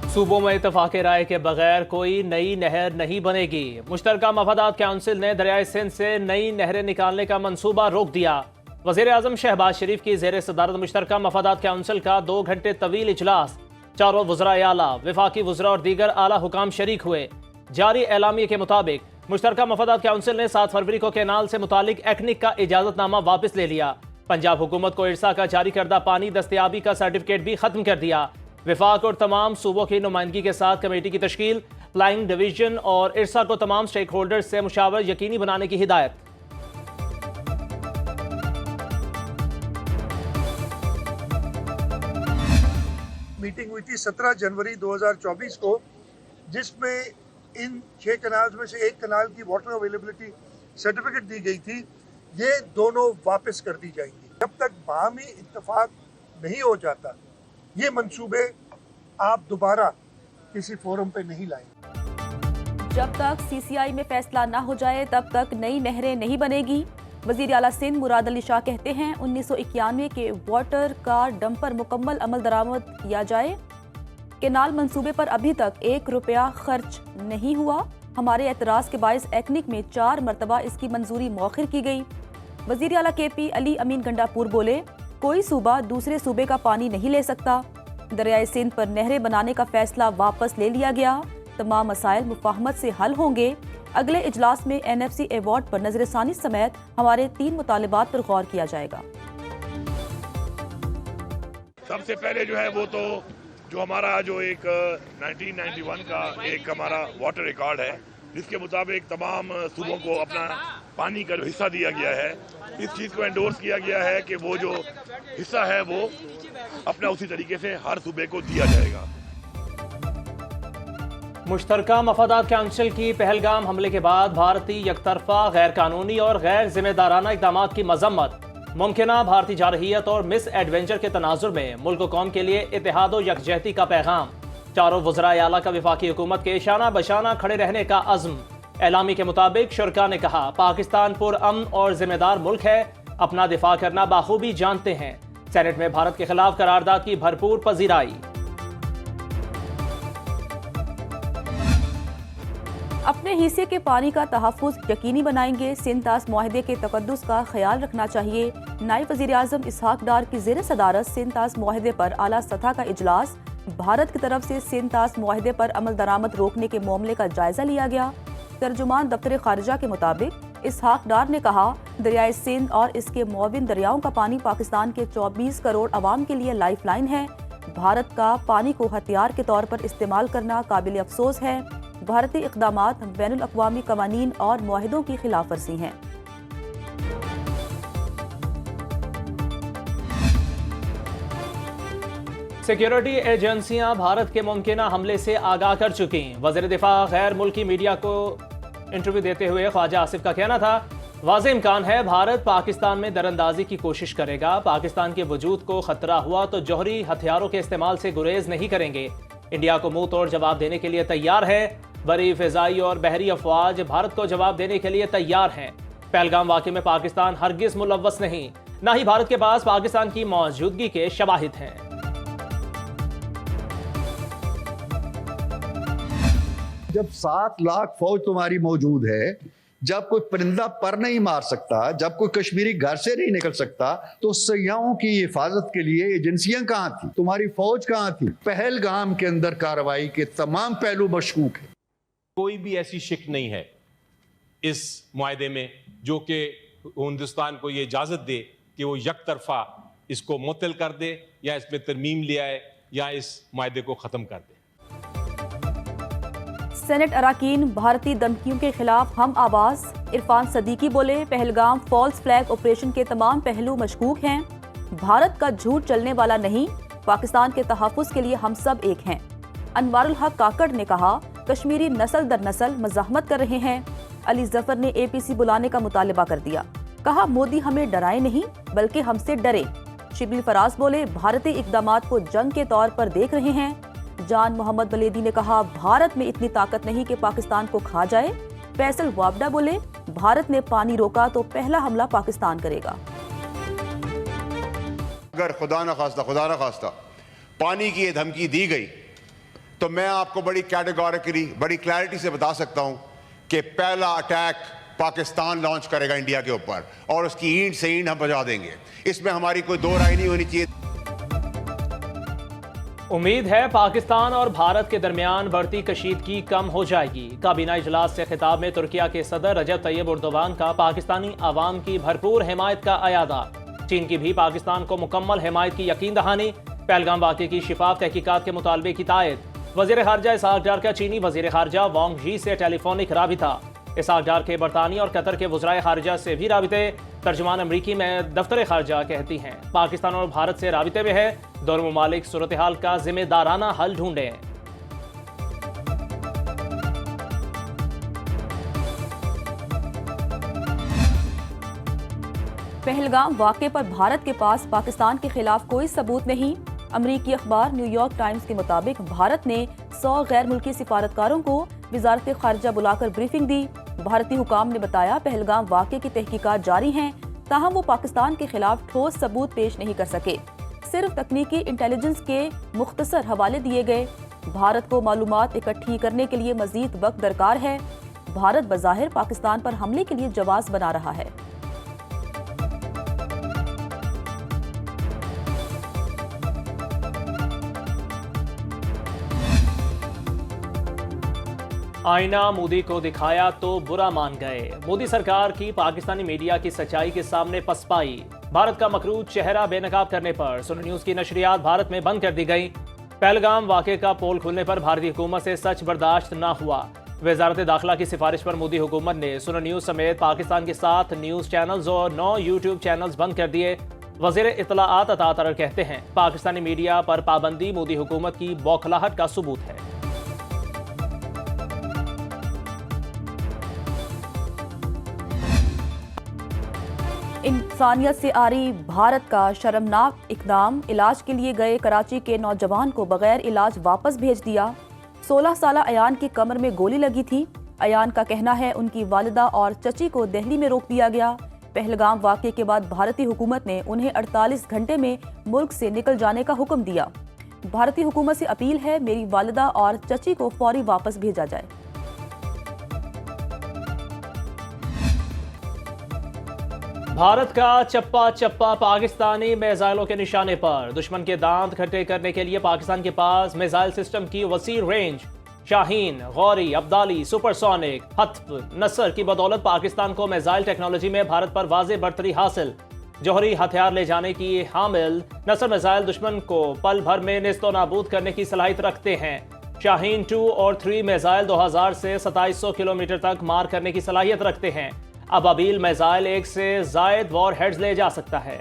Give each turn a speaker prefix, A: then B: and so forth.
A: सूबों में इत्तेफाक राय के बगैर कोई नई नहर नहीं बनेगी। मुश्तरका मफादात काउंसिल ने दरियाए सिंध से नई नहरें निकालने का मंसूबा रोक दिया। वज़ीर आज़म शहबाज शरीफ की ज़ेर सदारत मुश्तरका मफादात काउंसिल का 2 घंटे तवील इजलास, चारों वज़राए आला, वफाकी वज़रा और दीगर आला हुकाम शरीक हुए। जारी एलामिये के मुताबिक मुश्तरका मफादात काउंसिल ने 7 फरवरी को कैनाल से मुतालिक एक्निक का इजाज़तनामा वापस ले लिया। पंजाब हुकूमत को इरसा का जारी करदा पानी दस्तयाबी का सर्टिफिकेट भी खत्म कर दिया। विफाक और तमाम सूबों की नुमाइंदगी के साथ कमेटी की तश्कील, फ्लाइंग डिवीजन और इरसा को तमाम स्टेक होल्डर्स से मुशावरत यकीनी बनाने की हिदायत।
B: मीटिंग हुई थी 17 जनवरी 2024 को, जिसमें इन 6 कनाल्स में से एक कनाल की वाटर अवेलेबिलिटी सर्टिफिकेट दी गई थी। ये दोनों वापस कर दी जाएंगी। जब तक बाहमी इत्तेफाक नहीं हो जाता, ये मंसूबे आप दोबारा किसी फोरम पे नहीं लाएंगे।
C: जब तक सीसीआई में फैसला ना हो जाए तब तक नई नहरें नहीं बनेगी। वजीर आला सिंध मुराद अली शाह कहते हैं 1991 के वाटर का डंपर मुकम्मल अमल दरामद किया जाए। केनाल मंसूबे पर अभी तक 1 रुपया खर्च नहीं हुआ। हमारे एतराज़ के बायस एक्निक में 4 मरतबा इसकी मंजूरी मौखिर की गई। वजीर आला KP अली अमीन गंडापुर बोले, कोई सूबा दूसरे सूबे का पानी नहीं ले सकता। दरियाए सिंध पर नहरें बनाने का फैसला वापस ले लिया गया। तमाम मसाइल मुफाहमत से हल होंगे। अगले इजलास में NFC अवार्ड पर नजरसानी समेत हमारे 3 मुतालिबात पर गौर किया जाएगा।
D: सबसे पहले जो है वो तो जो हमारा जो एक 1991 का एक हमारा वाटर रिकॉर्ड है, जिसके मुताबिक तमाम सूबों को अपना पानी का जो हिस्सा दिया गया है, इस चीज़ को एंडोर्स किया गया है कि वो जो हिस्सा है वो अपना उसी तरीके से हर सूबे को दिया जाएगा।
A: मुश्तरका मफादात काउंसिल की पहलगाम हमले के बाद भारतीय यकतरफा, गैर कानूनी और गैर जिम्मेदाराना इक़दामात की मजम्मत, मुमकिना भारतीय जारहियत और मिस एडवेंचर के तनाजुर में मुल्क कौम के लिए इत्तेहाद और यकजहती का पैगाम। चारों वज़राए आला का वफाकी हुकूमत के शाना बशाना खड़े रहने का अज़्म। एलामी के मुताबिक शुरका ने कहा, पाकिस्तान पुरअमन और जिम्मेदार मुल्क है, अपना दिफा करना बाखूबी जानते हैं। सेनेट में भारत के खिलाफ करारदाद की भरपूर पजीराई।
C: अपने हिस्से के पानी का तहफ़्फ़ुज़ यकीनी बनाएंगे। सिंध-तास मुआहदे के तक़द्दुस का ख्याल रखना चाहिए। नायब वज़ीर आज़म इसहाक डार की ज़ेर सदारत सिंध-तास मुआहदे पर आला सतह का इजलास। भारत की तरफ से सिंध-तास मुआहदे पर अमल दरामद रोकने के मामले का जायजा लिया गया। तर्जुमान दफ्तर खारिजा के मुताबिक इसहाक डार ने कहा, दरियाए सिंध और इसके मुआविन दरियाओं का पानी पाकिस्तान के 24 करोड़ अवाम के लिए लाइफ लाइन है। भारत का पानी को हथियार के तौर पर इस्तेमाल करना काबिल अफसोस है। भारतीय इक़दामात बैनुल अक़वामी क़वानीन और मुआहिदों की खिलाफ वर्जी हैं।
A: सिक्योरिटी एजेंसियां भारत के मुमकिना हमले से आगाह कर चुकी। वज़ीर दिफा गैर मुल्की मीडिया को इंटरव्यू देते हुए ख्वाजा आसिफ का कहना था, वाज़ेह इम्कान है भारत पाकिस्तान में दरअंदाजी की कोशिश करेगा। पाकिस्तान के वजूद को खतरा हुआ तो जौहरी हथियारों के इस्तेमाल से गुरेज नहीं करेंगे। इंडिया को मुंह तोड़ जवाब देने के लिए तैयार है। बरी फ़िज़ाई और बहरी अफवाज भारत को जवाब देने के लिए तैयार हैं। पहलगाम वाक़े में पाकिस्तान हरगिज़ मुलव्वस नहीं, ना ही भारत के पास पाकिस्तान की मौजूदगी के शवाहिद हैं।
E: जब 7 लाख फौज तुम्हारी मौजूद है, जब कोई परिंदा पर नहीं मार सकता, जब कोई कश्मीरी घर से नहीं निकल सकता, तो सयाहों की हिफाजत के लिए एजेंसियां कहाँ थी? तुम्हारी फौज कहाँ थी? पहलगाम के अंदर कार्रवाई के तमाम पहलू मशकूक है।
F: कोई भी ऐसी शिक नहीं है इस मुआहदे में जो कि हिंदुस्तान को ये इजाजत दे कि वो यकतरफा इसको मुअत्तल कर दे या इसमें तरमीम ले आए या इस मुआहदे को खत्म कर दे।
C: सेनेट अराकीन भारतीय धमकियों के खिलाफ हम आवाज। इरफान सदीकी बोले, पहलगाम फॉल्स फ्लैग ऑपरेशन के तमाम पहलू मशकूक हैं। भारत का झूठ चलने वाला नहीं। पाकिस्तान के तहफ़्फ़ुज़ के लिए हम सब एक हैं। अनवारुल हक काकड़ ने कहा, कश्मीरी नस्ल दर नस्ल मज़ाहमत कर रहे हैं। अली जफर ने APC बुलाने का मुतालबा कर दिया। कहा, मोदी हमें डराए नहीं बल्कि हमसे डरे। शिबली फराज बोले, भारतीय इक़दामात को जंग के तौर पर देख रहे हैं। जान मोहम्मद बलेदी ने कहा, भारत में इतनी ताकत नहीं कि पाकिस्तान को खा जाए। फैसल वाबडा बोले, भारत ने पानी रोका तो पहला हमला पाकिस्तान करेगा।
G: अगर खुदा न खास्ता पानी की ये धमकी दी गई تو میں آپ کو بڑی کیٹیگوریکلی بڑی کلیئرٹی سے بتا سکتا ہوں کہ پہلا اٹیک پاکستان لانچ کرے گا انڈیا کے اوپر، اور اس کی اینٹ سے اینٹ ہم بجا دیں گے. اس میں ہماری کوئی دو رائے نہیں ہونی چاہیے.
A: امید ہے پاکستان اور بھارت کے درمیان بڑھتی کشیدگی کم ہو جائے گی. کابینہ اجلاس سے خطاب میں ترکیہ کے صدر رجب طیب اردوان کا پاکستانی عوام کی بھرپور حمایت کا اعادہ. چین کی بھی پاکستان کو مکمل حمایت کی یقین دہانی. پہلگام واقعے کی شفاف تحقیقات کے مطالبے کی تائید. وزیر خارجہ اسحاق ڈار کا چینی وزیر خارجہ وانگ جی سے ٹیلی فونک رابطہ. اسحاق ڈار کے برطانیہ اور قطر کے وزرائے خارجہ سے بھی رابطے. ترجمان امریکی میں دفتر خارجہ کہتی ہیں پاکستان اور بھارت سے رابطے میں ہے. دونوں ممالک صورتحال کا ذمہ دارانہ حل ڈھونڈیں.
C: پہلگام واقعے پر بھارت کے پاس پاکستان کے خلاف کوئی ثبوت نہیں. امریکی اخبار نیو یارک ٹائمز کے مطابق بھارت نے 100 غیر ملکی سفارتکاروں کو وزارت خارجہ بلا کر بریفنگ دی. بھارتی حکام نے بتایا پہلگام واقعے کی تحقیقات جاری ہیں، تاہم وہ پاکستان کے خلاف ٹھوس ثبوت پیش نہیں کر سکے. صرف تکنیکی انٹیلیجنس کے مختصر حوالے دیے گئے. بھارت کو معلومات اکٹھی کرنے کے لیے مزید وقت درکار ہے. بھارت بظاہر پاکستان پر حملے کے لیے جواز بنا رہا ہے.
A: آئینہ مودی کو دکھایا تو برا مان گئے. مودی سرکار کی پاکستانی میڈیا کی سچائی کے سامنے پسپائی. بھارت کا مکروہ چہرہ بے نقاب کرنے پر سنو نیوز کی نشریات بھارت میں بند کر دی گئی. پہلگام واقعے کا پول کھلنے پر بھارتی حکومت سے سچ برداشت نہ ہوا. وزارت داخلہ کی سفارش پر مودی حکومت نے سنو نیوز سمیت پاکستان کے 7 نیوز چینلز اور 9 یوٹیوب چینلز بند کر دیے. وزیر اطلاعات عطا ترر کہتے ہیں پاکستانی میڈیا پر پابندی مودی حکومت کی بوکھلاہٹ کا ثبوت ہے.
C: انسانیت سے آری بھارت کا شرمناک اقدام. علاج کے لیے گئے کراچی کے نوجوان کو بغیر علاج واپس بھیج دیا. 16 سالہ ایان کی کمر میں گولی لگی تھی. ایان کا کہنا ہے ان کی والدہ اور چچی کو دہلی میں روک دیا گیا. پہلگام واقعے کے بعد بھارتی حکومت نے انہیں 48 گھنٹے میں ملک سے نکل جانے کا حکم دیا. بھارتی حکومت سے اپیل ہے میری والدہ اور چچی کو فوری واپس بھیجا جائے.
A: بھارت کا چپا چپا پاکستانی میزائلوں کے نشانے پر. دشمن کے دانت کھٹے کرنے کے لیے پاکستان کے پاس میزائل سسٹم کی وسیع رینج. شاہین، غوری، ابدالی، سپر سونک، حتف، نصر کی بدولت پاکستان کو میزائل ٹیکنالوجی میں بھارت پر واضح برتری حاصل. جوہری ہتھیار لے جانے کی حامل نصر میزائل دشمن کو پل بھر میں نیست و نابود کرنے کی صلاحیت رکھتے ہیں. شاہین 2 اور 3 میزائل 2000 سے 2700 کلومیٹر تک مار کرنے کی صلاحیت رکھتے ہیں. ابابیل میزائل 1 سے زائد وار ہیڈز لے جا سکتا ہے.